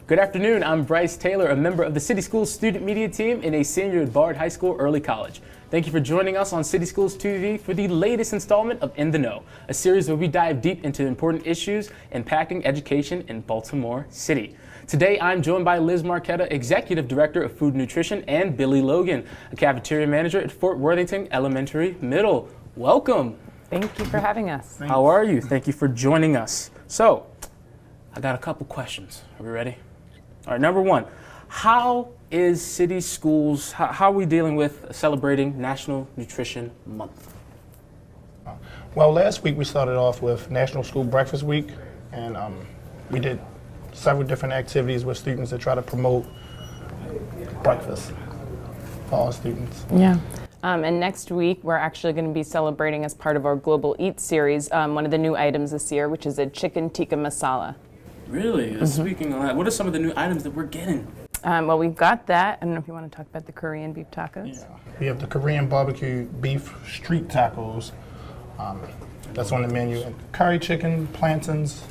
Good afternoon, I'm Bryce Taylor, a member of the City Schools Student Media Team and a senior at Bard High School Early College. Thank you for joining us on City Schools TV for the latest installment of In the Know, a series where we dive deep into important issues impacting education in Baltimore City. Today, I'm joined by Liz Marchetta, Executive Director of Food Nutrition, and Billy Logan, a Cafeteria Manager at Fort Worthington Elementary Middle. Welcome. Thank you for having us. Thanks. How are you? Thank you for joining us. So, I got a couple questions. Are we ready? All right, number one, how is City Schools, how are we dealing with celebrating National Nutrition Month? Well, last week we started off with National School Breakfast Week, and we did several different activities with students to try to promote breakfast for all students. Yeah. And next week, we're actually going to be celebrating as part of our Global Eat series, one of the new items this year, which is a chicken tikka masala. Really? Speaking of that, what are some of the new items that we're getting? Well, we've got that. I don't know if you want to talk about the Korean beef tacos. Yeah. We have the Korean barbecue beef street tacos. That's on the menu. And curry chicken, plantains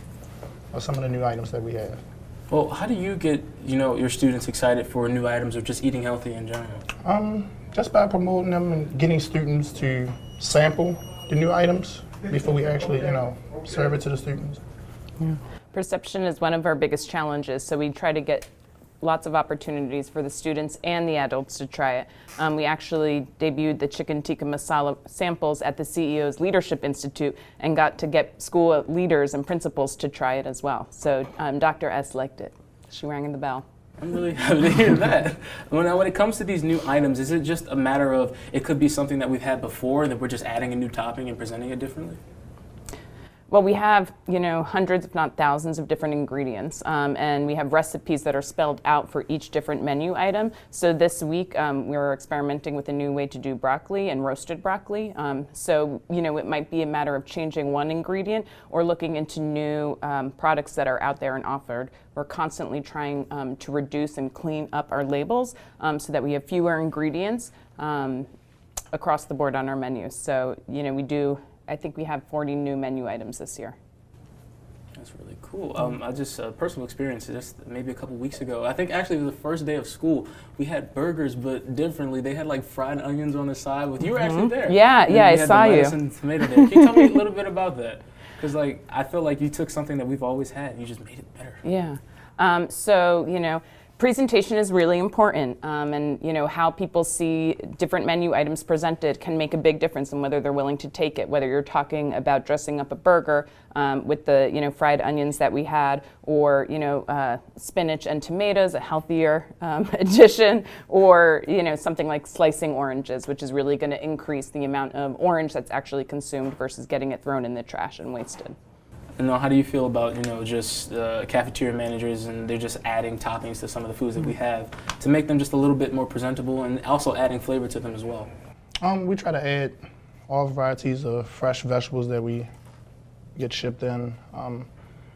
are some of the new items that we have. Well, how do you get, your students excited for new items or just eating healthy in general? Just by promoting them and getting students to sample the new items before we actually, serve it to the students. Yeah. Perception is one of our biggest challenges, so we try to get lots of opportunities for the students and the adults to try it. We actually debuted the chicken tikka masala samples at the CEO's Leadership Institute and got to get school leaders and principals to try it as well. So Dr. S liked it. She rang the bell. I'm really happy to hear that. Now, when it comes to these new items, is it just a matter of it could be something that we've had before and that we're just adding a new topping and presenting it differently? Well, we have, hundreds, if not thousands, of different ingredients, and we have recipes that are spelled out for each different menu item. So this week, we're experimenting with a new way to do broccoli and roasted broccoli. So, it might be a matter of changing one ingredient or looking into new products that are out there and offered. We're constantly trying to reduce and clean up our labels so that we have fewer ingredients across the board on our menus. So, I think we have 40 new menu items this year. That's really cool. I just personal experience just maybe a couple weeks ago. I think actually the first day of school we had burgers, but differently. They had like fried onions on the side. You were actually there. Yeah, I saw you. And tomato there. Can you tell me a little bit about that? Because I feel like you took something that we've always had and you just made it better. Yeah. So presentation is really important, and how people see different menu items presented can make a big difference in whether they're willing to take it. Whether you're talking about dressing up a burger with the fried onions that we had, or spinach and tomatoes, a healthier addition, or something like slicing oranges, which is really going to increase the amount of orange that's actually consumed versus getting it thrown in the trash and wasted. And how do you feel about, just cafeteria managers and they're just adding toppings to some of the foods that we have to make them just a little bit more presentable and also adding flavor to them as well? We try to add all varieties of fresh vegetables that we get shipped in,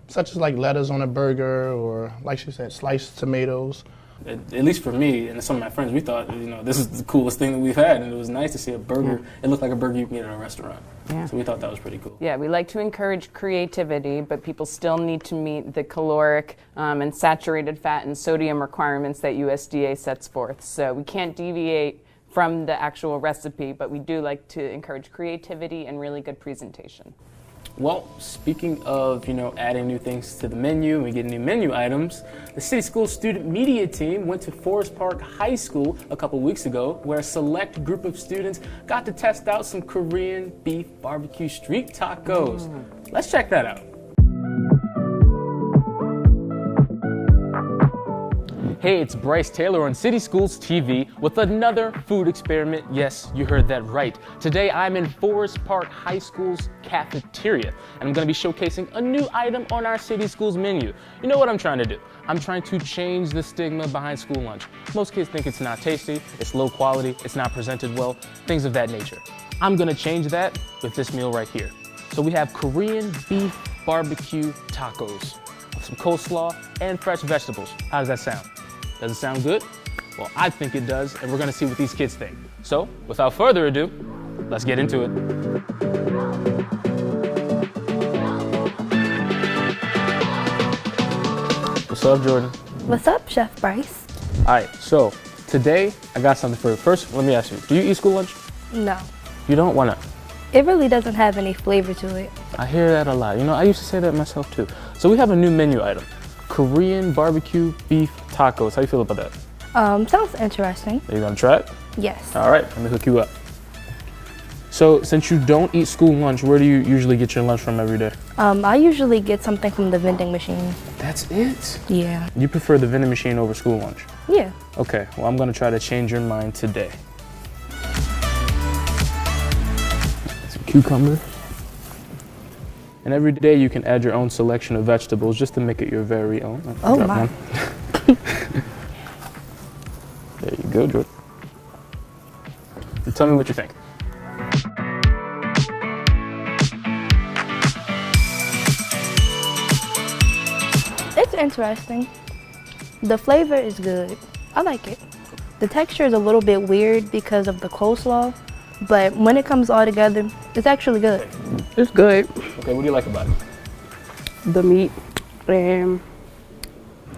such as like lettuce on a burger or, like she said, sliced tomatoes. At least for me and some of my friends, we thought, this is the coolest thing that we've had, and it was nice to see a burger. It looked like a burger you can get at a restaurant. Yeah. So we thought that was pretty cool. Yeah, we like to encourage creativity, but people still need to meet the caloric and saturated fat and sodium requirements that USDA sets forth. So we can't deviate from the actual recipe, but we do like to encourage creativity and really good presentation. Well, speaking of, adding new things to the menu and we get new menu items, the City Schools Student Media Team went to Forest Park High School a couple weeks ago, where a select group of students got to test out some Korean beef barbecue street tacos. Let's check that out. Hey, it's Bryce Taylor on City Schools TV with another food experiment. Yes, you heard that right. Today I'm in Forest Park High School's cafeteria, and I'm going to be showcasing a new item on our City Schools menu. You know what I'm trying to do? I'm trying to change the stigma behind school lunch. Most kids think it's not tasty, it's low quality, it's not presented well, things of that nature. I'm going to change that with this meal right here. So we have Korean beef barbecue tacos with some coleslaw and fresh vegetables. How does that sound? Does it sound good? Well, I think it does, and we're gonna see what these kids think. So, without further ado, let's get into it. What's up, Jordan? What's up, Chef Bryce? All right, so today I got something for you. First, let me ask you, do you eat school lunch? No. You don't? Why not? It really doesn't have any flavor to it. I hear that a lot. You know, I used to say that myself too. So we have a new menu item, Korean barbecue beef tacos. How you feel about that? Sounds interesting. Are you gonna try it? Yes. All right, let me hook you up. So since you don't eat school lunch, where do you usually get your lunch from every day? I usually get something from the vending machine. That's it? Yeah. You prefer the vending machine over school lunch? Yeah. Okay, well I'm gonna try to change your mind today. Some cucumber. And every day you can add your own selection of vegetables just to make it your very own. Oh Drop my. one. There you go, Jordan. Tell me what you think. It's interesting. The flavor is good. I like it. The texture is a little bit weird because of the coleslaw, but when it comes all together, it's actually good. It's good. Okay, what do you like about it? The meat and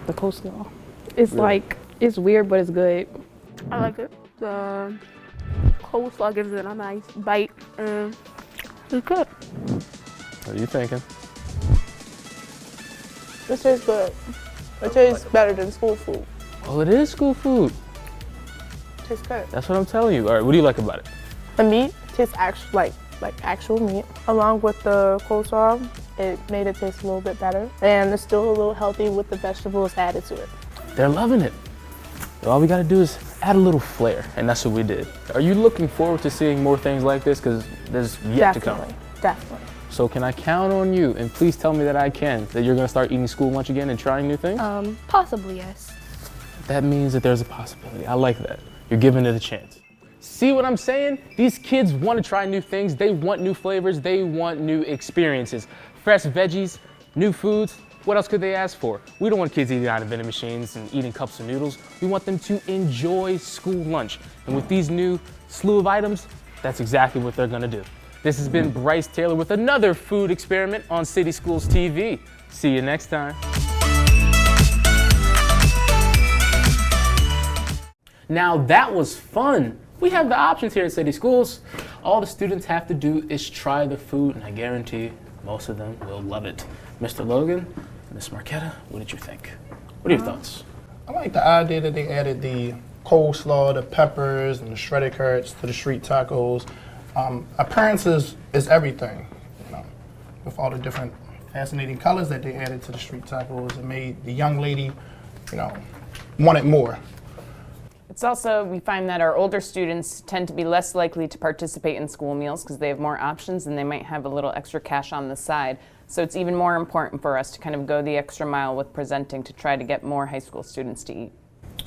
the coleslaw. It's like, it's weird, but it's good. I like it. The coleslaw gives it a nice bite, and it's good. What are you thinking? It tastes good. It tastes better than school food. Oh, it is school food. It tastes good. That's what I'm telling you. All right, what do you like about it? The meat tastes like actual meat. Along with the coleslaw, it made it taste a little bit better, and it's still a little healthy with the vegetables added to it. They're loving it. All we gotta do is add a little flair, and that's what we did. Are you looking forward to seeing more things like this? Because there's yet to come. Definitely. So can I count on you, and please tell me that I can, that you're gonna start eating school lunch again and trying new things? Possibly, yes. That means that there's a possibility. I like that. You're giving it a chance. See what I'm saying? These kids want to try new things. They want new flavors. They want new experiences. Fresh veggies, new foods. What else could they ask for? We don't want kids eating out of vending machines and eating cups of noodles. We want them to enjoy school lunch. And with these new slew of items, that's exactly what they're gonna do. This has been Bryce Taylor with another food experiment on City Schools TV. See you next time. Now that was fun. We have the options here at City Schools. All the students have to do is try the food, and I guarantee most of them will love it. Mr. Logan, Miss Marchetta, what did you think? What are your thoughts? I like the idea that they added the coleslaw, the peppers, and the shredded carrots to the street tacos. Appearances is everything, you know, with all the different fascinating colors that they added to the street tacos. It made the young lady, you know, want it more. It's also, we find that our older students tend to be less likely to participate in school meals because they have more options and they might have a little extra cash on the side. So it's even more important for us to kind of go the extra mile with presenting to try to get more high school students to eat.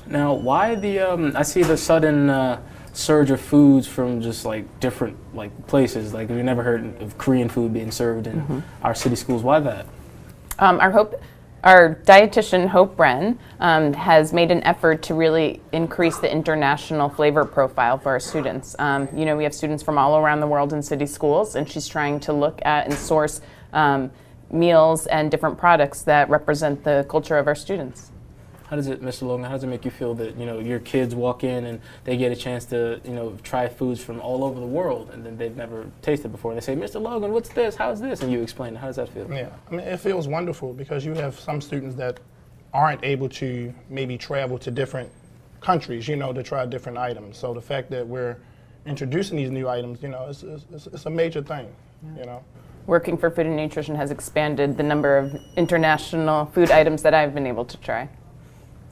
Now, why the, I see the sudden surge of foods from just like different like places. Like we've never heard of Korean food being served in our city schools. Why that? Our dietitian, Hope Wren, has made an effort to really increase the international flavor profile for our students. You know, we have students from all around the world in city schools, and she's trying to look at and source meals and different products that represent the culture of our students. How does it, Mr. Logan, how does it make you feel that, you know, your kids walk in and they get a chance to, you know, try foods from all over the world and then they've never tasted before? And they say, Mr. Logan, what's this? How's this? And you explain it. How does that feel? Yeah, I mean, it feels wonderful because you have some students that aren't able to maybe travel to different countries, you know, to try different items. So the fact that we're introducing these new items, you know, it's a major thing, you know. Working for Food and Nutrition has expanded the number of international food items that I've been able to try.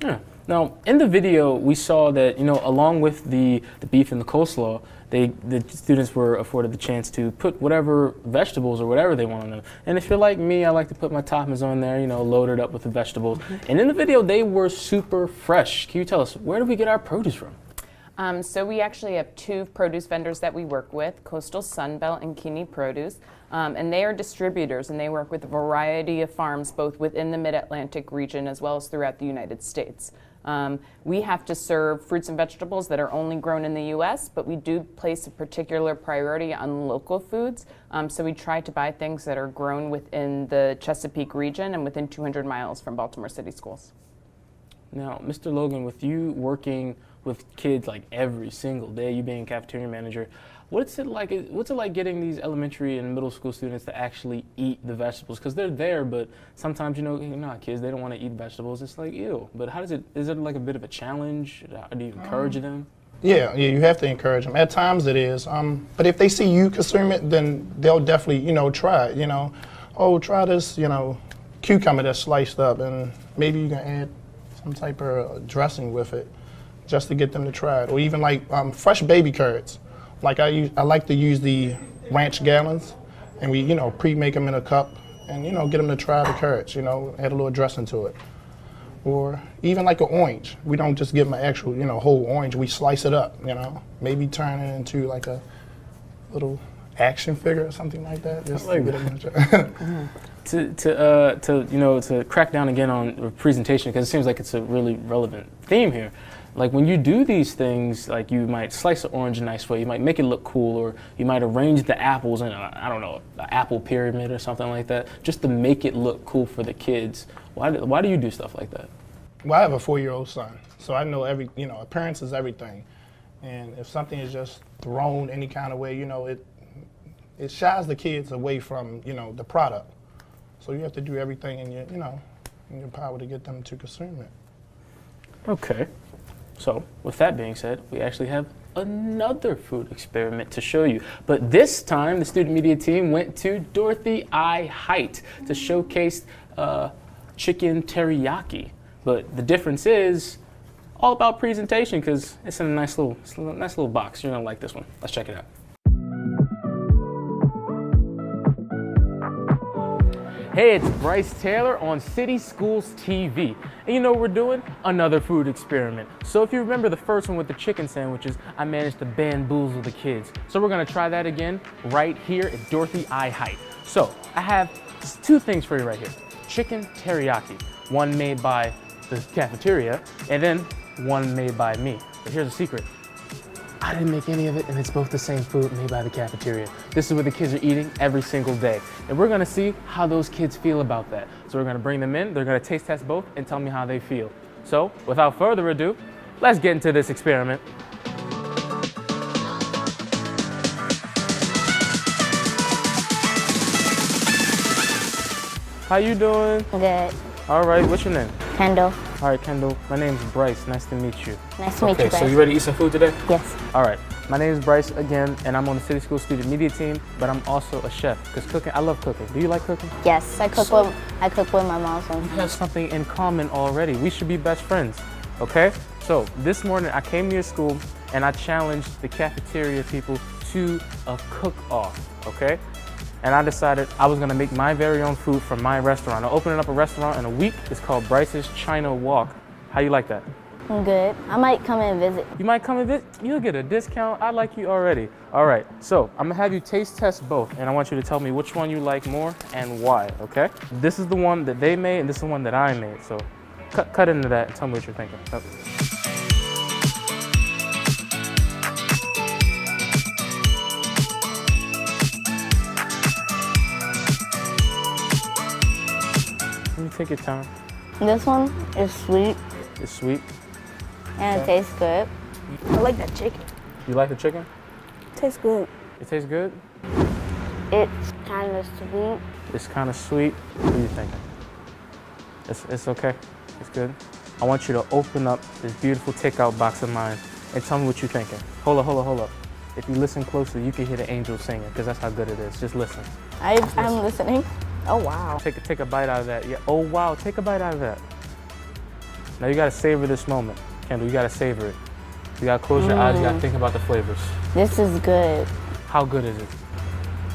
Yeah. Now, in the video, we saw that, you know, along with the beef and the coleslaw, the students were afforded the chance to put whatever vegetables or whatever they want on them. And if you're like me, I like to put my toppings on there, you know, loaded up with the vegetables. And in the video, they were super fresh. Can you tell us, where do we get our produce from? So we actually have two produce vendors that we work with, Coastal Sunbelt and Kinney Produce. And they are distributors, and they work with a variety of farms both within the Mid-Atlantic region as well as throughout the United States. We have to serve fruits and vegetables that are only grown in the U.S., but we do place a particular priority on local foods. So we try to buy things that are grown within the Chesapeake region and within 200 miles from Baltimore City Schools. Now, Mr. Logan, with you working with kids like every single day, you being cafeteria manager, what's it like getting these elementary and middle school students to actually eat the vegetables? Because they're there, but sometimes, kids, they don't want to eat vegetables. It's like, ew. But is it like a bit of a challenge? Do you encourage them? Yeah, you have to encourage them. At times it is. But if they see you consume it, then they'll definitely, try it, Oh, try this, cucumber that's sliced up, and maybe you can add some type of dressing with it just to get them to try it. Or even like fresh baby carrots. Like I like to use the ranch gallons, and we, pre-make them in a cup, and, get them to try the carrots, add a little dressing to it. Or even like an orange. We don't just give them an actual, whole orange. We slice it up, maybe turn it into like a little action figure or something like that. Just like to get them to crack down again on presentation, because it seems like it's a really relevant theme here. Like when you do these things, like you might slice an orange a nice way, you might make it look cool, or you might arrange the apples in an apple pyramid or something like that, just to make it look cool for the kids. Why do you do stuff like that? Well, I have a 4-year-old son, so I know appearance is everything. And if something is just thrown any kind of way, it shies the kids away from, the product. So you have to do everything in your power to get them to consume it. Okay. So, with that being said, we actually have another food experiment to show you. But this time, the student media team went to Dorothy I. Height to showcase chicken teriyaki. But the difference is all about presentation, because it's in a nice little box. You're gonna like this one. Let's check it out. Hey, it's Bryce Taylor on City Schools TV. And you know what we're doing? Another food experiment. So if you remember the first one with the chicken sandwiches, I managed to bamboozle the kids. So we're gonna try that again right here at Dorothy I. Height. So I have 2 things for you right here. Chicken teriyaki, one made by the cafeteria, and then one made by me. But here's the secret. I didn't make any of it, and it's both the same food made by the cafeteria. This is what the kids are eating every single day. And we're gonna see how those kids feel about that. So we're gonna bring them in, they're gonna taste test both, and tell me how they feel. So, without further ado, let's get into this experiment. How you doing? Good. All right, what's your name? Kendall. All right, Kendall, my name's Bryce. Nice to meet you. Nice to meet you, Okay, Bryce. so you ready to eat some food today? Yes. All right, my name is Bryce again, and I'm on the City School Student Media team, but I'm also a chef, because I love cooking. Do you like cooking? Yes, I cook with my mom sometimes. We have something in common already. We should be best friends, okay? So this morning I came to your school and I challenged the cafeteria people to a cook-off, okay? And I decided I was gonna make my very own food from my restaurant. I'm opening up a restaurant in a week. It's called Bryce's China Walk. How you like that? I'm good. I might come and visit. You might come and visit. You'll get a discount. I like you already. All right, so I'm gonna have you taste test both, and I want you to tell me which one you like more and why, okay? This is the one that they made, and this is the one that I made. So cut into that and tell me what you're thinking. Okay. Take your time. This one is sweet It's sweet. and it tastes good. I like that chicken. You like the chicken? Tastes good. It tastes good? It's kind of sweet. It's kind of sweet. What are you thinking? It's okay. It's good. I want you to open up this beautiful takeout box of mine and tell me what you're thinking. Hold up. If you listen closely, you can hear the angels singing, because that's how good it is. Just listen. I'm listening. Oh, wow. Take a bite out of that. Yeah. Oh, wow. Take a bite out of that. Now you got to savor this moment. Kendall, you got to savor it. You got to close your eyes. You got to think about the flavors. This is good. How good is it?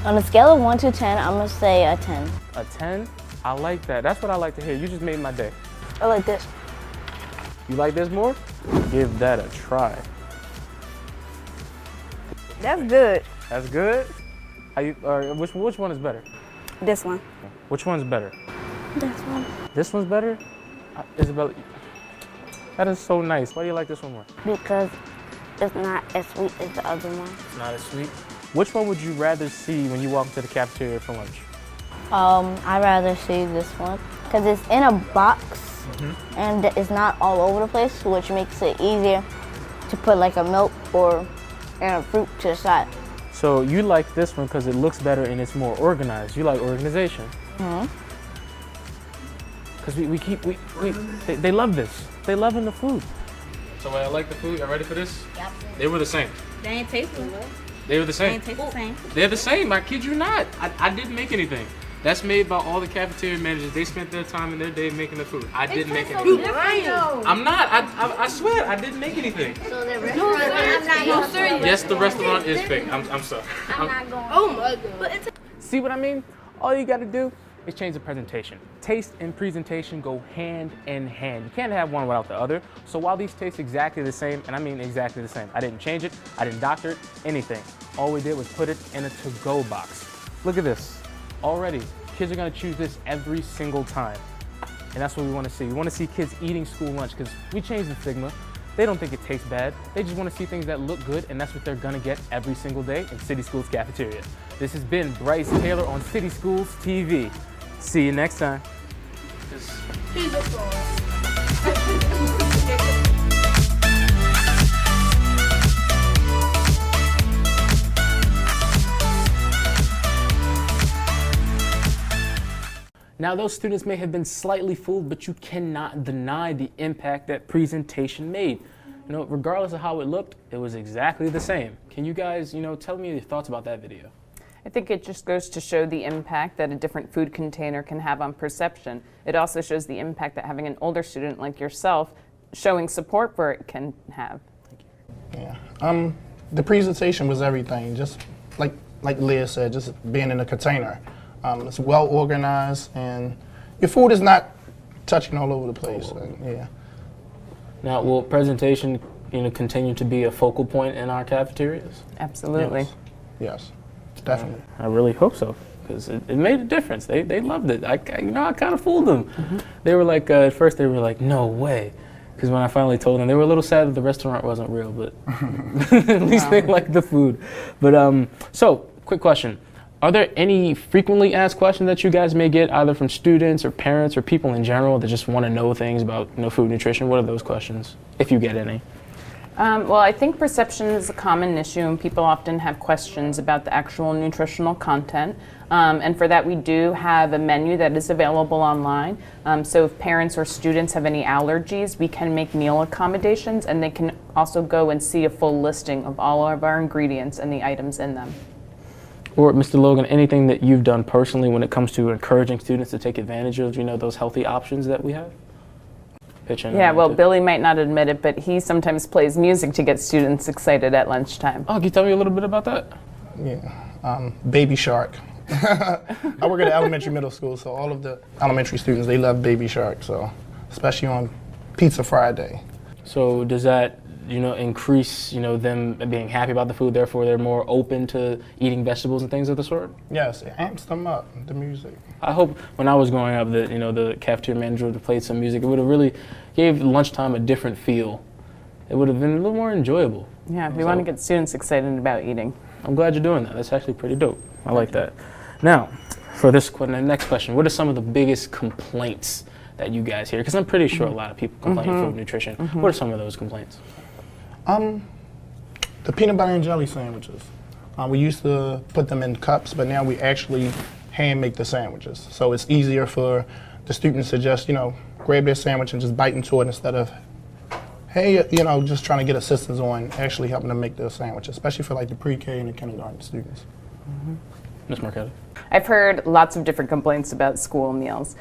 On a scale of 1 to 10, I'm going to say a 10. A 10? I like that. That's what I like to hear. You just made my day. I like this. You like this more? Give that a try. That's good. That's good? Which one is better? This one. Which one's better? This one. This one's better? Isabella, that is so nice. Why do you like this one more? Because it's not as sweet as the other one. It's not as sweet. Which one would you rather see when you walk into the cafeteria for lunch? I'd rather see this one because it's in a box and it's not all over the place, which makes it easier to put like a milk or and a fruit to the side. So you like this one because it looks better and it's more organized. You like organization. Because they love this. They loving the food. So I like the food. Y'all ready for this? Yep. They were the same. They ain't tasting good. They were the They same. ain't taste the same. They're the same. I kid you not. I didn't make anything. That's made by all the cafeteria managers. They spent their time and their day making the food. I didn't make anything. I'm not. I swear, I didn't make anything. So the restaurant is fake. Yes, the restaurant is fake. I'm sorry. I'm not going. Oh my god. See what I mean? All you gotta do is change the presentation. Taste and presentation go hand in hand. You can't have one without the other. So while these taste exactly the same, and I mean exactly the same, I didn't change it, I didn't doctor it, anything. All we did was put it in a to-go box. Look at this. Already, kids are gonna choose this every single time. And that's what we wanna see. We wanna see kids eating school lunch because we changed the stigma. They don't think it tastes bad. They just wanna see things that look good, and that's what they're gonna get every single day in City Schools Cafeteria. This has been Bryce Taylor on City Schools TV. See you next time. Now, those students may have been slightly fooled, but you cannot deny the impact that presentation made. You know, regardless of how it looked, it was exactly the same. Can you guys, tell me your thoughts about that video? I think it just goes to show the impact that a different food container can have on perception. It also shows the impact that having an older student like yourself showing support for it can have. Yeah. The presentation was everything. Just like Leah said, just being in a container. It's well organized, and your food is not touching all over the place. Yeah. Now, will presentation, continue to be a focal point in our cafeterias? Absolutely. Yes. Definitely. I really hope so, because it made a difference. They loved it. I kind of fooled them. They were like, at first they were like, no way. Because when I finally told them, they were a little sad that the restaurant wasn't real, but at least they liked the food. But so, quick question. Are there any frequently asked questions that you guys may get either from students or parents or people in general that just want to know things about food nutrition? What are those questions, if you get any? Well, I think perception is a common issue, and people often have questions about the actual nutritional content. And for that, we do have a menu that is available online. So if parents or students have any allergies, we can make meal accommodations, and they can also go and see a full listing of all of our ingredients and the items in them. Or, Mr. Logan, anything that you've done personally when it comes to encouraging students to take advantage of, those healthy options that we have? Yeah, well, Billy might not admit it, but he sometimes plays music to get students excited at lunchtime. Oh, can you tell me a little bit about that? Yeah, Baby Shark. I work at an elementary middle school, so all of the elementary students, they love Baby Shark, so especially on Pizza Friday. So does that, increase, them being happy about the food, therefore they're more open to eating vegetables and things of the sort? Yes, it amps them up, the music. I hope when I was growing up that, the cafeteria manager would have played some music. It would have really gave lunchtime a different feel. It would have been a little more enjoyable. Yeah, we want to get students excited about eating. I'm glad you're doing that. That's actually pretty dope. I like that. Now, for the next question, what are some of the biggest complaints that you guys hear? Because I'm pretty sure a lot of people complain food nutrition. What are some of those complaints? The peanut butter and jelly sandwiches. We used to put them in cups, but now we actually hand make the sandwiches. So it's easier for the students to just, grab their sandwich and just bite into it instead of, hey, just trying to get assistance on actually helping them make the sandwich, especially for like the pre-K and the kindergarten students. Ms. Marchetta? I've heard lots of different complaints about school meals.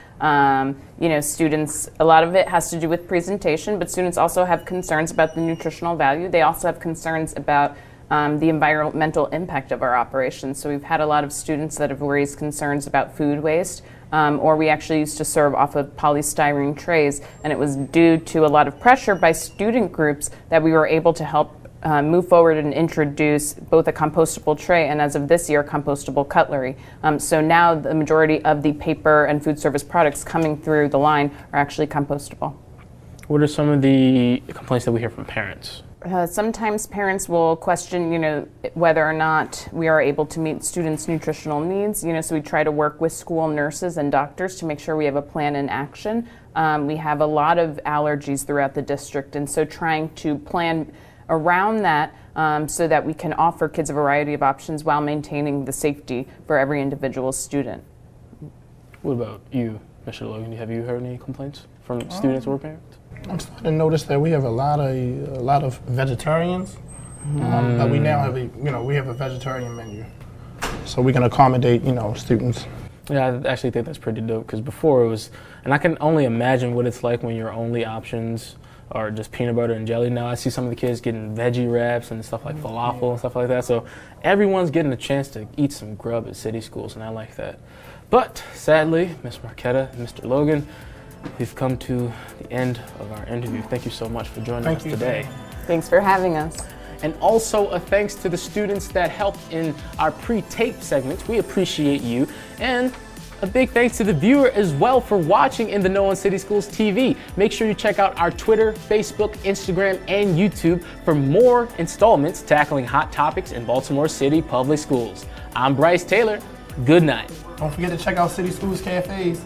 Students, a lot of it has to do with presentation, but students also have concerns about the nutritional value. They also have concerns about the environmental impact of our operations. So we've had a lot of students that have raised concerns about food waste, or we actually used to serve off of polystyrene trays, and it was due to a lot of pressure by student groups that we were able to help move forward and introduce both a compostable tray and, as of this year, compostable cutlery. So now the majority of the paper and food service products coming through the line are actually compostable. What are some of the complaints that we hear from parents? Sometimes parents will question, whether or not we are able to meet students' nutritional needs. So we try to work with school nurses and doctors to make sure we have a plan in action. We have a lot of allergies throughout the district, and so trying to plan around that so that we can offer kids a variety of options while maintaining the safety for every individual student. What about you, Mr. Logan? Have you heard any complaints from students or parents? I'm starting to notice that we have a lot of vegetarians, but we now have we have a vegetarian menu, so we can accommodate students. Yeah, I actually think that's pretty dope, because before it was, and I can only imagine what it's like when your only options are just peanut butter and jelly. Now I see some of the kids getting veggie wraps and stuff like falafel and stuff like that, so everyone's getting a chance to eat some grub at city schools, and I like that. But sadly, Ms. Marchetta and Mr. Logan, we've come to the end of our interview. Thank you so much for joining us today. Thanks for having us. And also a thanks to the students that helped in our pre-tape segments. We appreciate you. And a big thanks to the viewer as well for watching in the Know on City Schools TV. Make sure you check out our Twitter, Facebook, Instagram, and YouTube for more installments tackling hot topics in Baltimore City Public Schools. I'm Bryce Taylor. Good night. Don't forget to check out City Schools Cafes.